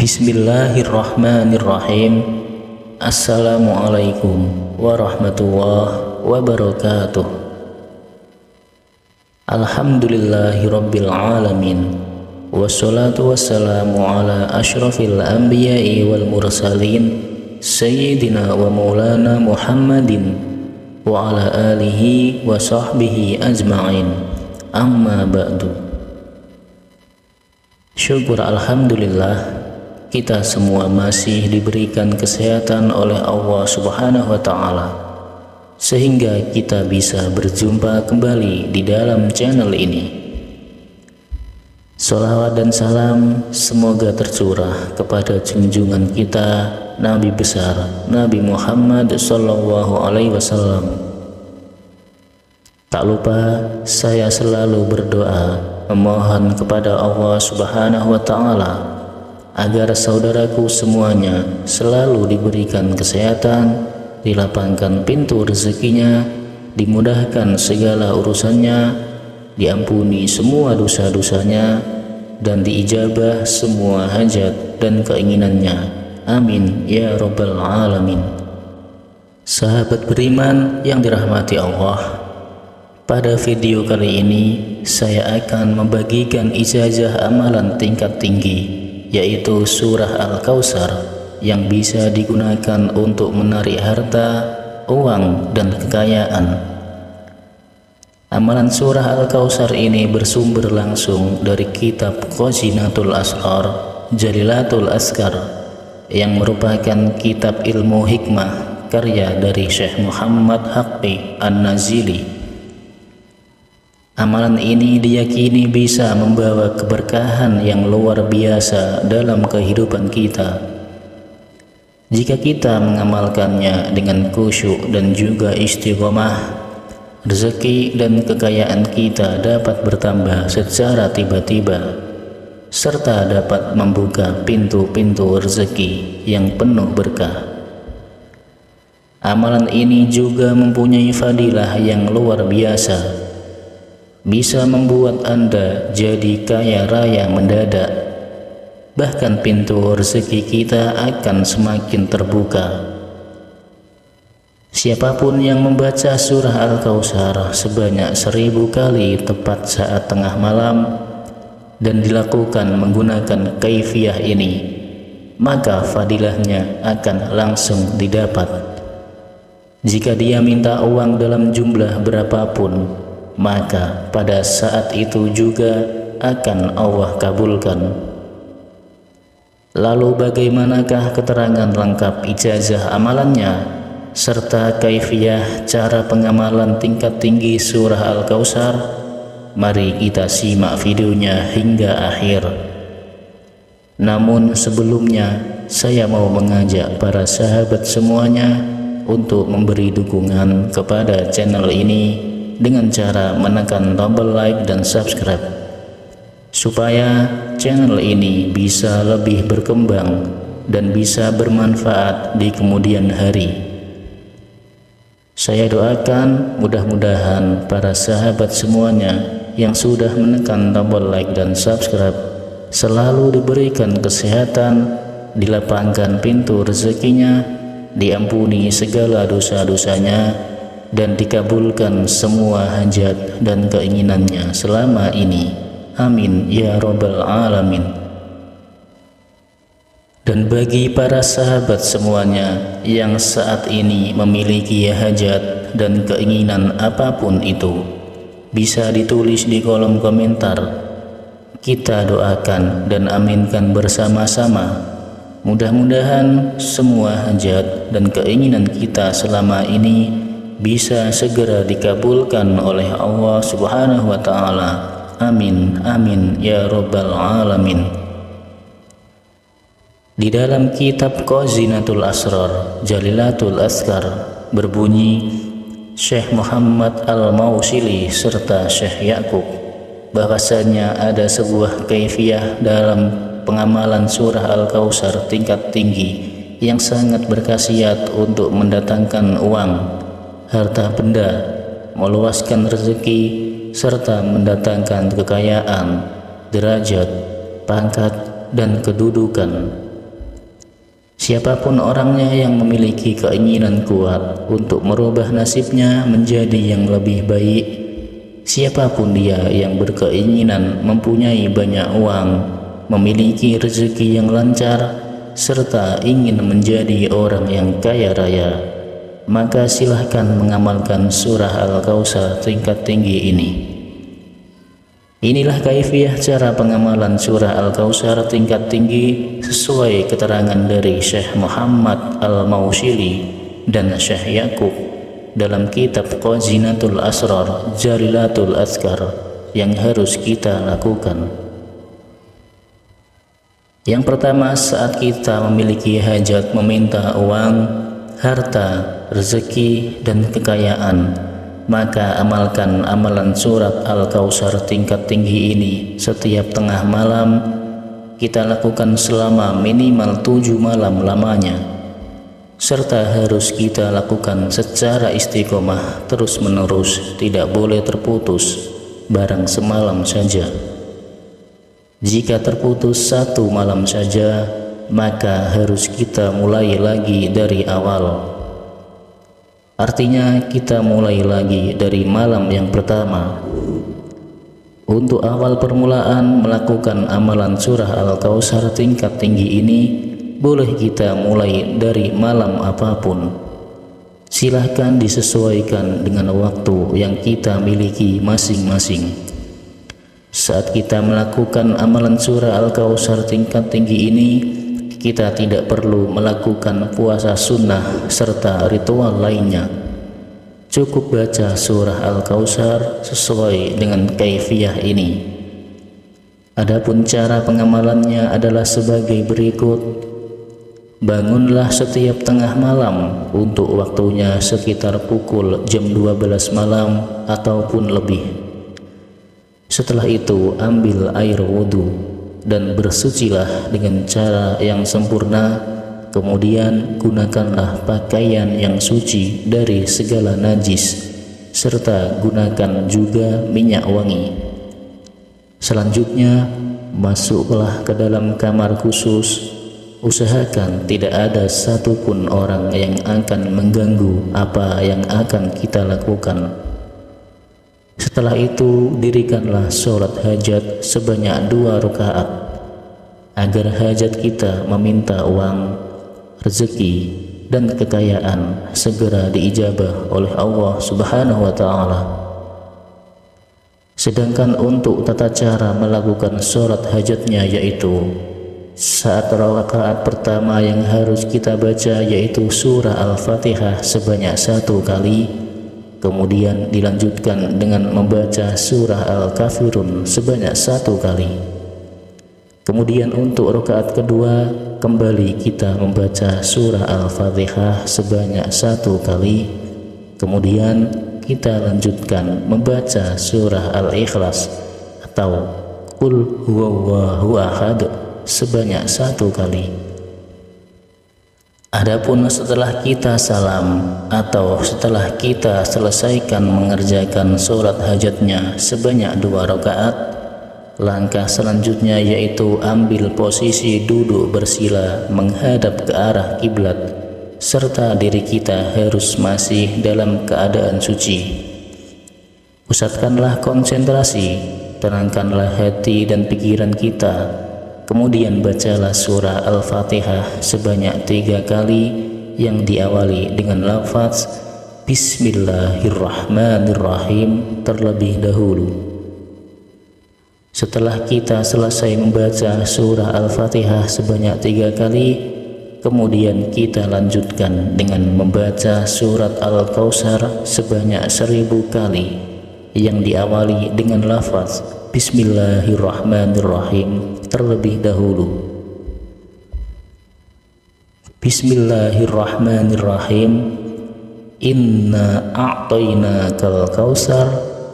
Bismillahirrahmanirrahim. Assalamualaikum warahmatullahi wabarakatuh. Alhamdulillahirabbil alamin. Wassalatu wassalamu ala asyrafil anbiya'i wal mursalin sayyidina wa maulana Muhammadin wa ala alihi wa sahbihi ajma'in. Amma ba'du. Syukur alhamdulillah, kita semua masih diberikan kesehatan oleh Allah Subhanahu wa Ta'ala, sehingga kita bisa berjumpa kembali di dalam channel ini. Sholawat dan salam semoga tercurah kepada junjungan kita, Nabi besar Nabi Muhammad Sallallahu Alaihi Wasallam. Tak lupa saya selalu berdoa memohon kepada Allah Subhanahu wa Ta'ala agar saudaraku semuanya selalu diberikan kesehatan, dilapangkan pintu rezekinya, dimudahkan segala urusannya, diampuni semua dosa-dosanya, dan diijabah semua hajat dan keinginannya. Amin ya rabbal alamin. Sahabat beriman yang dirahmati Allah, pada video kali ini saya akan membagikan ijazah amalan tingkat tinggi, yaitu surah Al-Kautsar, yang bisa digunakan untuk menarik harta, uang, dan kekayaan. Amalan surah Al-Kautsar ini bersumber langsung dari kitab Khazinatul Asrar Jalilatul Azkar, yang merupakan kitab ilmu hikmah karya dari Syekh Muhammad Haqqi An-Nazili. Amalan ini diyakini bisa membawa keberkahan yang luar biasa dalam kehidupan kita. Jika kita mengamalkannya dengan khusyuk dan juga istiqomah, rezeki dan kekayaan kita dapat bertambah secara tiba-tiba, serta dapat membuka pintu-pintu rezeki yang penuh berkah. Amalan ini juga mempunyai fadilah yang luar biasa, bisa membuat Anda jadi kaya raya mendadak. Bahkan pintu rezeki kita akan semakin terbuka. Siapapun yang membaca surah Al-Kautsar sebanyak 1000 kali tepat saat tengah malam dan dilakukan menggunakan kaifiyah ini, maka fadilahnya akan langsung didapat. Jika dia minta uang dalam jumlah berapapun, maka pada saat itu juga akan Allah kabulkan. Lalu bagaimanakah keterangan lengkap ijazah amalannya serta kaifiyah cara pengamalan tingkat tinggi surah Al-Kautsar? Mari kita simak videonya hingga akhir. Namun sebelumnya, saya mau mengajak para sahabat semuanya untuk memberi dukungan kepada channel ini dengan cara menekan tombol like dan subscribe, supaya channel ini bisa lebih berkembang dan bisa bermanfaat di kemudian hari. Saya doakan mudah-mudahan para sahabat semuanya yang sudah menekan tombol like dan subscribe selalu diberikan kesehatan, dilapangkan pintu rezekinya, diampuni segala dosa-dosanya, dan dikabulkan semua hajat dan keinginannya selama ini. Amin ya rabbal alamin. Dan bagi para sahabat semuanya yang saat ini memiliki hajat dan keinginan apapun itu, bisa ditulis di kolom komentar. Kita doakan dan aminkan bersama-sama. Mudah-mudahan semua hajat dan keinginan kita selama ini bisa segera dikabulkan oleh Allah Subhanahu wa Ta'ala. Amin amin ya rabbal alamin. Di dalam kitab Khazinatul Asrar Jalilatul Azkar berbunyi, Syekh Muhammad Al-Mausili serta Syekh Ya'qub, bahwasanya ada sebuah kaifiyah dalam pengamalan surah Al-Kautsar tingkat tinggi yang sangat berkhasiat untuk mendatangkan uang, harta benda, meluaskan rezeki, serta mendatangkan kekayaan, derajat, pangkat, dan kedudukan. Siapapun orangnya yang memiliki keinginan kuat untuk merubah nasibnya menjadi yang lebih baik, siapapun dia yang berkeinginan mempunyai banyak uang, memiliki rezeki yang lancar, serta ingin menjadi orang yang kaya raya, maka silahkan mengamalkan surah Al-Kautsar tingkat tinggi ini. Inilah kaifiah cara pengamalan surah Al-Kautsar tingkat tinggi sesuai keterangan dari Syekh Muhammad Al-Maushili dan Syekh Yakub dalam kitab Qazinatul Asrar Jalilatul Azkar yang harus kita lakukan. Yang pertama, saat kita memiliki hajat meminta uang, harta, rezeki, dan kekayaan, maka amalkan amalan surat Al-Kautsar tingkat tinggi ini setiap tengah malam. Kita lakukan selama minimal 7 malam lamanya, serta harus kita lakukan secara istiqomah terus menerus, tidak boleh terputus barang semalam saja. Jika terputus 1 malam saja, maka harus kita mulai lagi dari awal. Artinya kita mulai lagi dari malam yang pertama. Untuk awal permulaan melakukan amalan surah Al-Kautsar tingkat tinggi ini, boleh kita mulai dari malam apapun. Silahkan disesuaikan dengan waktu yang kita miliki masing-masing. Saat kita melakukan amalan surah Al-Kautsar tingkat tinggi ini, kita tidak perlu melakukan puasa sunnah serta ritual lainnya. Cukup baca surah Al-Kautsar sesuai dengan kaifiah ini. Adapun cara pengamalannya adalah sebagai berikut. Bangunlah setiap tengah malam untuk waktunya sekitar pukul jam 12 malam ataupun lebih. Setelah itu ambil air wudhu dan bersucilah dengan cara yang sempurna. Kemudian gunakanlah pakaian yang suci dari segala najis, serta gunakan juga minyak wangi. Selanjutnya masuklah ke dalam kamar khusus. Usahakan tidak ada satupun orang yang akan mengganggu apa yang akan kita lakukan. Setelah itu dirikanlah sholat hajat sebanyak 2 rakaat, agar hajat kita meminta uang, rezeki, dan kekayaan segera diijabah oleh Allah Subhanahu wa Ta'ala. Sedangkan untuk tata cara melakukan sholat hajatnya, yaitu saat rakaat pertama yang harus kita baca yaitu surah Al-Fatihah sebanyak 1 kali, kemudian dilanjutkan dengan membaca surah Al-Kafirun sebanyak 1 kali. Kemudian untuk rakaat kedua kembali kita membaca surah Al-Fatihah sebanyak 1 kali. Kemudian kita lanjutkan membaca surah Al-Ikhlas atau Qul huwallahu ahad sebanyak 1 kali. Adapun setelah kita salam atau setelah kita selesaikan mengerjakan sholat hajatnya sebanyak 2 rakaat, langkah selanjutnya yaitu ambil posisi duduk bersila menghadap ke arah kiblat, serta diri kita harus masih dalam keadaan suci. Pusatkanlah konsentrasi, tenangkanlah hati dan pikiran kita. Kemudian bacalah surah Al-Fatihah sebanyak 3 kali yang diawali dengan lafaz Bismillahirrahmanirrahim terlebih dahulu. Setelah kita selesai membaca surah Al-Fatihah sebanyak 3 kali, kemudian kita lanjutkan dengan membaca surat Al-Kautsar sebanyak 1000 kali yang diawali dengan lafaz Bismillahirrahmanirrahim terlebih dahulu. Bismillahirrahmanirrahim. Inna a'tainakal kautsar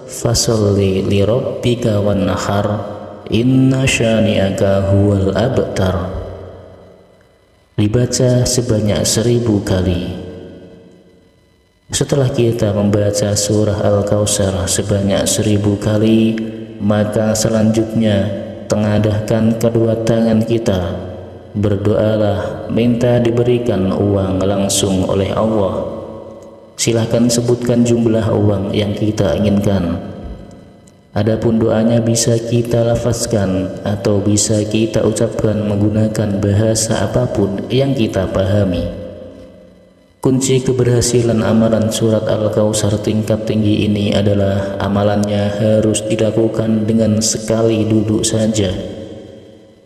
fasholli li rabbika wanhar inna syani'aka huwal abtar. Dibaca sebanyak 1000 kali. Setelah kita membaca surah Al-Kautsar sebanyak 1000 kali, maka selanjutnya tengadahkan kedua tangan kita, berdoalah minta diberikan uang langsung oleh Allah. Silahkan sebutkan jumlah uang yang kita inginkan. Adapun doanya bisa kita lafazkan atau bisa kita ucapkan menggunakan bahasa apapun yang kita pahami. Kunci keberhasilan amalan surat Al-Kautsar tingkat tinggi ini adalah amalannya harus dilakukan dengan sekali duduk saja.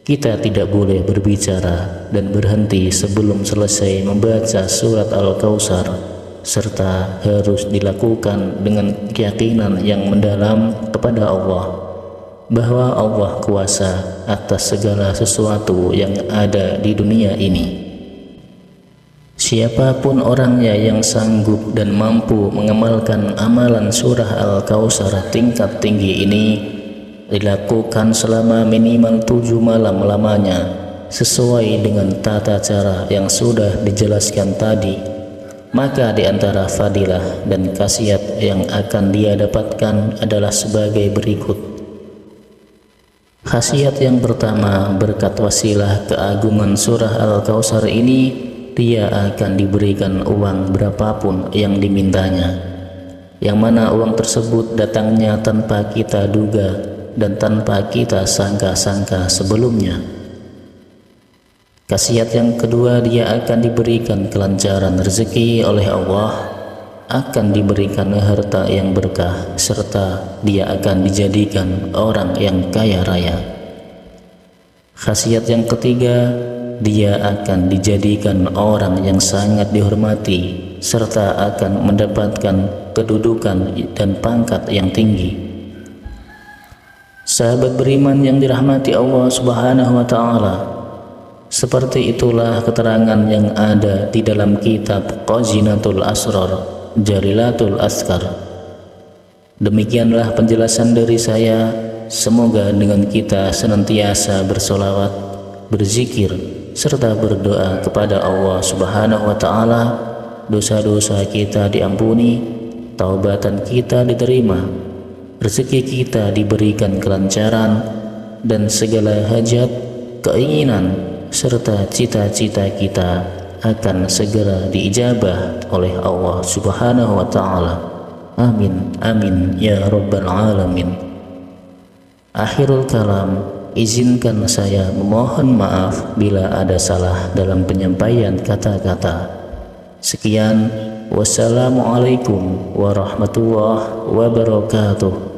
Kita tidak boleh berbicara dan berhenti sebelum selesai membaca surat Al-Kautsar, serta harus dilakukan dengan keyakinan yang mendalam kepada Allah, bahwa Allah kuasa atas segala sesuatu yang ada di dunia ini. Siapapun orangnya yang sanggup dan mampu mengamalkan amalan surah Al-Kautsar tingkat tinggi ini, dilakukan selama minimal 7 malam lamanya, sesuai dengan tata cara yang sudah dijelaskan tadi, maka di antara fadilah dan khasiat yang akan dia dapatkan adalah sebagai berikut. Khasiat yang pertama, berkat wasilah keagungan surah Al-Kautsar ini, dia akan diberikan uang berapapun yang dimintanya, yang mana uang tersebut datangnya tanpa kita duga dan tanpa kita sangka-sangka sebelumnya. Khasiat yang kedua, dia akan diberikan kelancaran rezeki oleh Allah, akan diberikan harta yang berkah, serta dia akan dijadikan orang yang kaya raya. Khasiat yang ketiga, dia akan dijadikan orang yang sangat dihormati, serta akan mendapatkan kedudukan dan pangkat yang tinggi. Sahabat beriman yang dirahmati Allah Subhanahu wa Ta'ala, seperti itulah keterangan yang ada di dalam kitab Khazinatul Asrar, Jalilatul Azkar. Demikianlah penjelasan dari saya. Semoga dengan kita senantiasa bersolawat, berzikir, serta berdoa kepada Allah Subhanahu wa Ta'ala, dosa-dosa kita diampuni, taubatan kita diterima, rezeki kita diberikan kelancaran, dan segala hajat, keinginan, serta cita-cita kita akan segera diijabah oleh Allah Subhanahu wa Ta'ala. Amin, amin, ya Rabbal Alamin. Akhirul kalam, izinkan saya memohon maaf bila ada salah dalam penyampaian kata-kata. Sekian, wassalamualaikum warahmatullahi wabarakatuh.